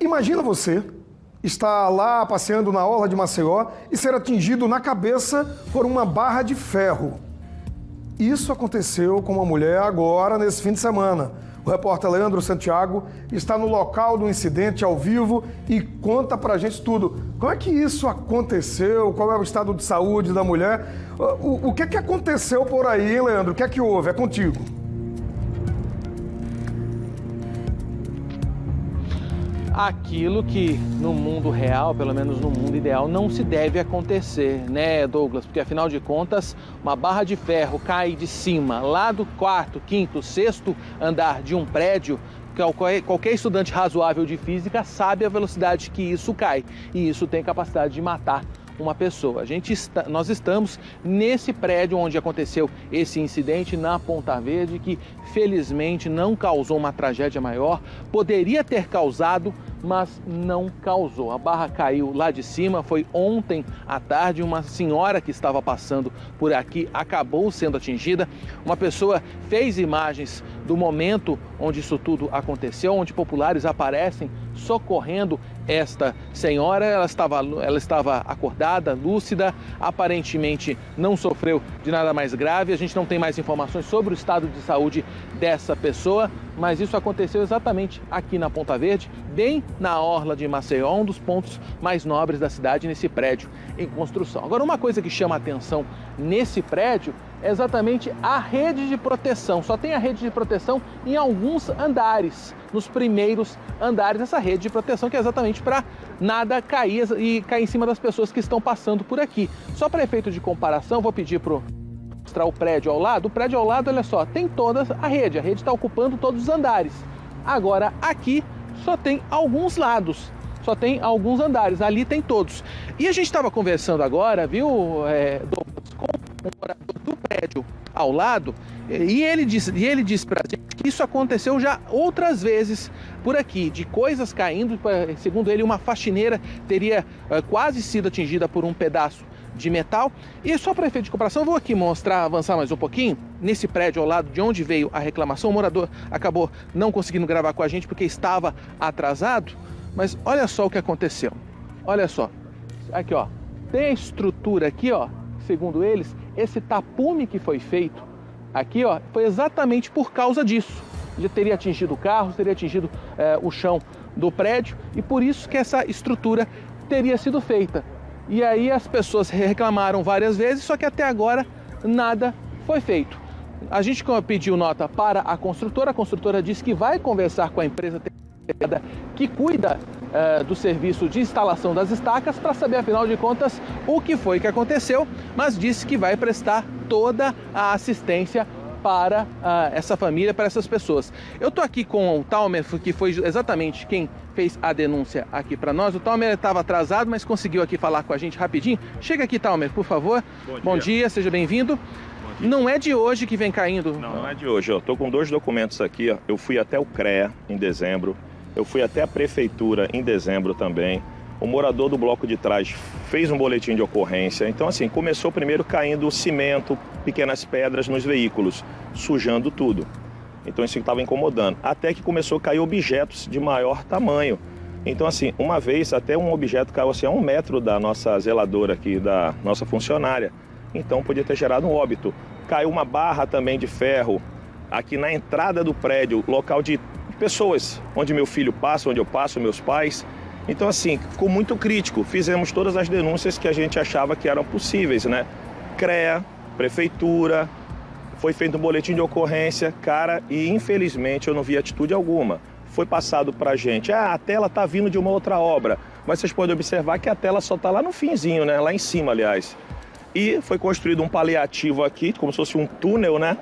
Imagina você estar lá passeando na orla de Maceió e ser atingido na cabeça por uma barra de ferro. Isso aconteceu com uma mulher agora, nesse fim de semana. O repórter Leandro Santiago está no local do incidente ao vivo e conta pra gente tudo. Como é que isso aconteceu? Qual é o estado de saúde da mulher? O que é que aconteceu por aí, hein, Leandro? O que é que houve? É contigo. Aquilo que no mundo real, pelo menos no mundo ideal, não se deve acontecer, né, Douglas? Porque afinal de contas, uma barra de ferro cai de cima, lá do quarto, quinto, sexto andar de um prédio. Qualquer estudante razoável de física sabe a velocidade que isso cai, e isso tem capacidade de matar uma pessoa. Nós estamos nesse prédio onde aconteceu esse incidente na Ponta Verde, que felizmente não causou uma tragédia maior, poderia ter causado, mas não causou. A barra caiu lá de cima, foi ontem à tarde, uma senhora que estava passando por aqui acabou sendo atingida. Uma pessoa fez imagens do momento onde isso tudo aconteceu, onde populares aparecem socorrendo esta senhora. Ela estava acordada, lúcida, aparentemente não sofreu de nada mais grave. A gente não tem mais informações sobre o estado de saúde dessa pessoa, mas isso aconteceu exatamente aqui na Ponta Verde, bem na orla de Maceió, um dos pontos mais nobres da cidade, nesse prédio em construção. Agora, uma coisa que chama a atenção nesse prédio é exatamente a rede de proteção. Só tem a rede de proteção em alguns andares, nos primeiros andares dessa rede de proteção, que é exatamente para nada cair em cima das pessoas que estão passando por aqui. Só para efeito de comparação, vou pedir para mostrar o prédio ao lado. O prédio ao lado, olha só, tem toda a rede está ocupando todos os andares. Agora, aqui só tem alguns lados, só tem alguns andares, ali tem todos. E a gente estava conversando agora, viu, Douglas, com o morador do prédio ao lado, e ele disse pra gente que isso aconteceu já outras vezes por aqui, de coisas caindo. Segundo ele, uma faxineira teria quase sido atingida por um pedaço de metal. E só para efeito de comparação, eu vou aqui avançar mais um pouquinho. Nesse prédio ao lado de onde veio a reclamação, o morador acabou não conseguindo gravar com a gente porque estava atrasado, mas olha só o que aconteceu. Olha só, aqui ó, tem a estrutura aqui ó, segundo eles, esse tapume que foi feito aqui ó, foi exatamente por causa disso. Já teria atingido o carro, teria atingido o chão do prédio, e por isso que essa estrutura teria sido feita. E aí as pessoas reclamaram várias vezes, só que até agora nada foi feito. A gente pediu nota para a construtora disse que vai conversar com a empresa que cuida do serviço de instalação das estacas para saber, afinal de contas, o que foi que aconteceu, mas disse que vai prestar toda a assistência para essa família, para essas pessoas. Eu estou aqui com o Talmer, que foi exatamente quem fez a denúncia aqui para nós. O Talmer estava atrasado, mas conseguiu aqui falar com a gente rapidinho. Chega aqui, Talmer, por favor. Bom dia, seja bem-vindo. Não é de hoje que vem caindo? Não é de hoje. Eu estou com 2 documentos aqui. Ó. Eu fui até o CREA em dezembro. Eu fui até a prefeitura em dezembro também. O morador do bloco de trás fez um boletim de ocorrência. Então, assim, começou primeiro caindo cimento, pequenas pedras nos veículos, sujando tudo. Então, isso estava incomodando. Até que começou a cair objetos de maior tamanho. Então, assim, uma vez até um objeto caiu assim, a 1 metro da nossa zeladora aqui, da nossa funcionária. Então, podia ter gerado um óbito. Caiu uma barra também de ferro aqui na entrada do prédio, local de pessoas, onde meu filho passa, onde eu passo, meus pais. Então, assim, ficou muito crítico. Fizemos todas as denúncias que a gente achava que eram possíveis, né? CREA, prefeitura, foi feito um boletim de ocorrência, cara, e infelizmente eu não vi atitude alguma. Foi passado pra gente, a tela tá vindo de uma outra obra, mas vocês podem observar que a tela só tá lá no finzinho, né? Lá em cima, aliás. E foi construído um paliativo aqui, como se fosse um túnel, né?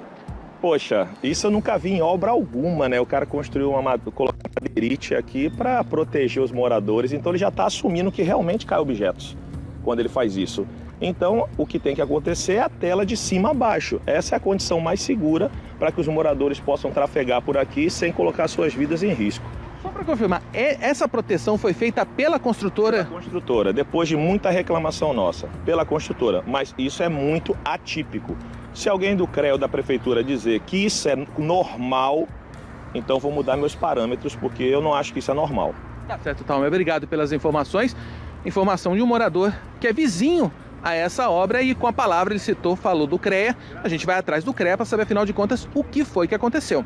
Poxa, isso eu nunca vi em obra alguma, né? O cara construiu colocou uma madeirite aqui para proteger os moradores, então ele já está assumindo que realmente cai objetos quando ele faz isso. Então, o que tem que acontecer é a tela de cima a baixo. Essa é a condição mais segura para que os moradores possam trafegar por aqui sem colocar suas vidas em risco. Só para confirmar, essa proteção foi feita pela construtora? Pela construtora, depois de muita reclamação nossa, pela construtora. Mas isso é muito atípico. Se alguém do CREA ou da prefeitura dizer que isso é normal, então vou mudar meus parâmetros, porque eu não acho que isso é normal. Tá certo, Talma. Obrigado pelas informações. Informação de um morador que é vizinho a essa obra e com a palavra ele falou do CREA. A gente vai atrás do CREA para saber, afinal de contas, o que foi que aconteceu.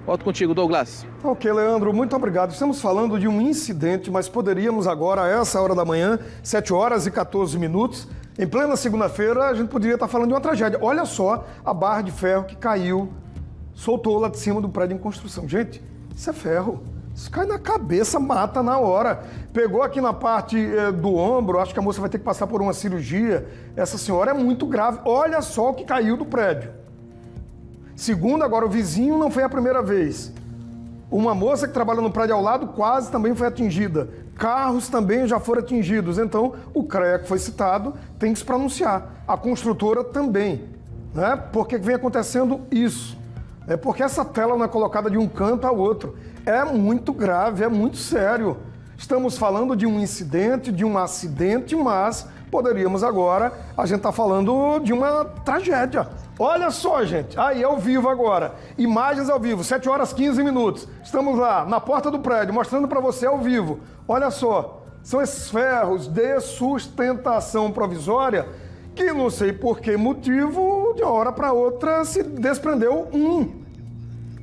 Volto contigo, Douglas. Ok, Leandro, muito obrigado. Estamos falando de um incidente, mas poderíamos agora, a essa hora da manhã, 7 horas e 14 minutos, em plena segunda-feira, a gente poderia estar falando de uma tragédia. Olha só a barra de ferro que caiu, soltou lá de cima do prédio em construção. Gente, isso é ferro. Isso cai na cabeça, mata na hora. Pegou aqui na parte do ombro, acho que a moça vai ter que passar por uma cirurgia. Essa senhora é muito grave. Olha só o que caiu do prédio. Segundo, agora o vizinho não foi a primeira vez. Uma moça que trabalha no prédio ao lado quase também foi atingida. Carros também já foram atingidos. Então, o CREA que foi citado tem que se pronunciar. A construtora também. Né? Por que vem acontecendo isso? É porque essa tela não é colocada de um canto ao outro. É muito grave, é muito sério. Estamos falando de um incidente, de um acidente, mas poderíamos agora, a gente está falando de uma tragédia. Olha só, gente, aí ao vivo agora, imagens ao vivo, 7 horas 15 minutos. Estamos lá, na porta do prédio, mostrando para você ao vivo. Olha só, são esses ferros de sustentação provisória que não sei por que motivo, de uma hora para outra, se desprendeu um.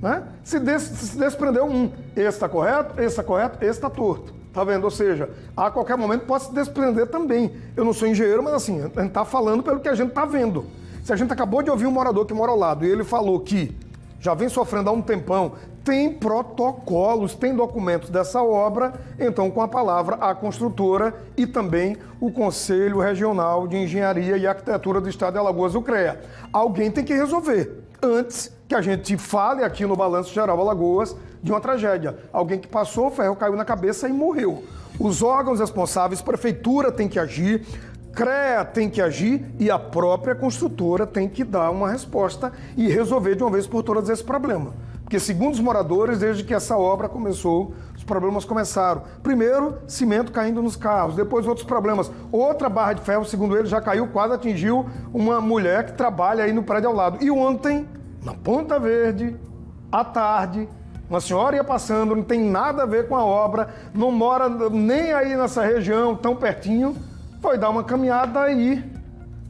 Né? Se desprendeu um. Esse está correto, esse está correto, esse está torto. Tá vendo? Ou seja, a qualquer momento pode se desprender também. Eu não sou engenheiro, mas assim, a gente está falando pelo que a gente está vendo. Se a gente acabou de ouvir um morador que mora ao lado e ele falou que já vem sofrendo há um tempão, tem protocolos, tem documentos dessa obra, então com a palavra a construtora e também o Conselho Regional de Engenharia e Arquitetura do Estado de Alagoas, o CREA. Alguém tem que resolver antes que a gente fale aqui no Balanço Geral Alagoas de uma tragédia. Alguém que passou, o ferro caiu na cabeça e morreu. Os órgãos responsáveis, prefeitura tem que agir, CREA tem que agir e a própria construtora tem que dar uma resposta e resolver de uma vez por todas esse problema. Porque segundo os moradores, desde que essa obra começou, os problemas começaram. Primeiro, cimento caindo nos carros, depois outros problemas. Outra barra de ferro, segundo eles, já caiu, quase atingiu uma mulher que trabalha aí no prédio ao lado. E ontem, na Ponta Verde, à tarde, uma senhora ia passando, não tem nada a ver com a obra, não mora nem aí nessa região, tão pertinho, foi dar uma caminhada e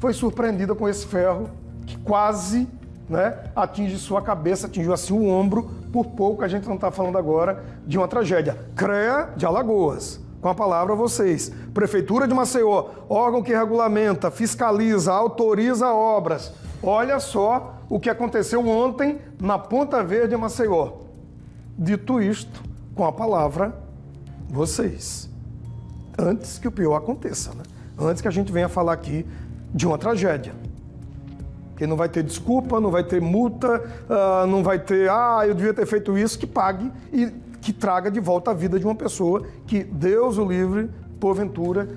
foi surpreendida com esse ferro que quase, né, atinge sua cabeça, atingiu assim o ombro. Por pouco a gente não está falando agora de uma tragédia. CREA de Alagoas, com a palavra a vocês. Prefeitura de Maceió, órgão que regulamenta, fiscaliza, autoriza obras. Olha só o que aconteceu ontem na Ponta Verde, em Maceió. Dito isto, com a palavra vocês. Antes que o pior aconteça, né? Antes que a gente venha falar aqui de uma tragédia. Porque não vai ter desculpa, não vai ter multa, não vai ter, eu devia ter feito isso, que pague e que traga de volta a vida de uma pessoa que, Deus o livre, porventura,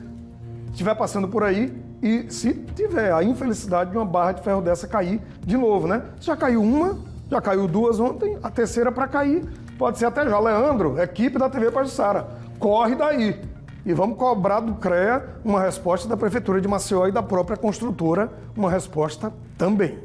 estiver passando por aí e se tiver a infelicidade de uma barra de ferro dessa cair de novo, né? Já caiu uma, já caiu duas ontem, a terceira para cair, pode ser até já. Leandro, equipe da TV Pajuçara, corre daí. E vamos cobrar do CREA uma resposta da Prefeitura de Maceió e da própria construtora, uma resposta também.